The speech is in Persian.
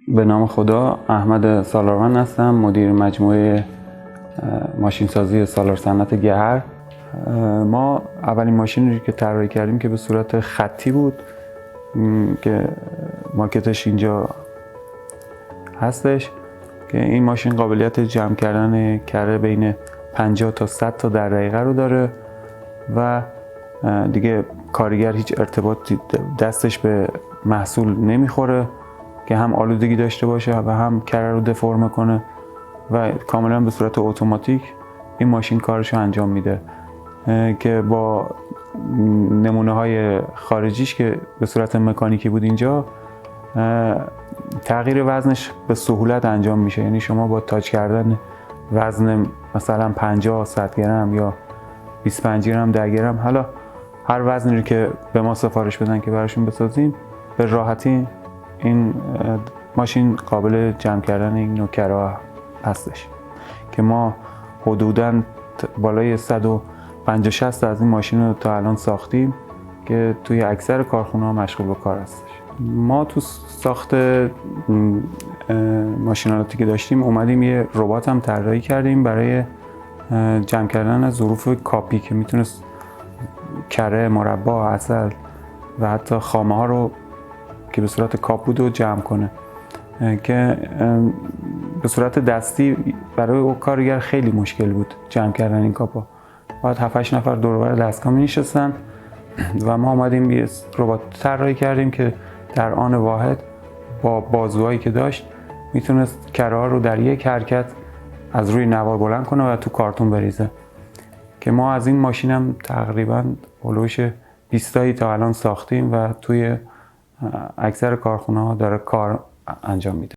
به نام خدا، احمد سالارمند هستم، مدیر مجموعه ماشینسازی سالار صنعت گهر. ما اولین ماشینی که طراحی کردیم که به صورت خطی بود که ماکتش اینجا هستش، که این ماشین قابلیت جمع کردن کره بین 50 تا 100 تا در دقیقه رو داره و دیگه کارگر هیچ ارتباطی دستش به محصول نمیخوره که هم آلودگی داشته باشه و هم کره رو دفرم کنه و کاملا به صورت اتوماتیک این ماشین کارش رو انجام میده، که با نمونه های خارجیش که به صورت مکانیکی بود اینجا تغییر وزنش به سهولت انجام میشه. یعنی شما با تاچ کردن وزن مثلا 50 100 گرم یا 25 گرم 10 گرم، حالا هر وزنی رو که به ما سفارش بدن که براشون بسازیم، به راحتی این ماشین قابل جمع کردن این نوع کره هستش که ما حدوداً بالای 150-60 از این ماشین رو تا الان ساختیم که توی اکثر کارخونه ها مشغول به کار هستش. ما تو ساخت ماشینالاتی که داشتیم اومدیم یه ربات هم طراحی کردیم برای جمع کردن از ظروف کاپی که میتونست کره، مربا، عسل و حتی خامه ها رو که به صورت کاپ بود رو جمع کنه، که به صورت دستی برای او کارگر خیلی مشکل بود جمع کردن این کاپا. باید 7-8 نفر دور و بر دستگاه می نشستن و ما اومدیم یه ربات طراحی کردیم که در آن واحد با بازوهایی که داشت میتونست کره ها رو در یک حرکت از روی نوار بلند کنه و تو کارتون بریزه، که ما از این ماشین هم تقریبا هلوش 20 تایی تا الان ساختیم و توی اکثر کارخونه ها داره کار انجام میده.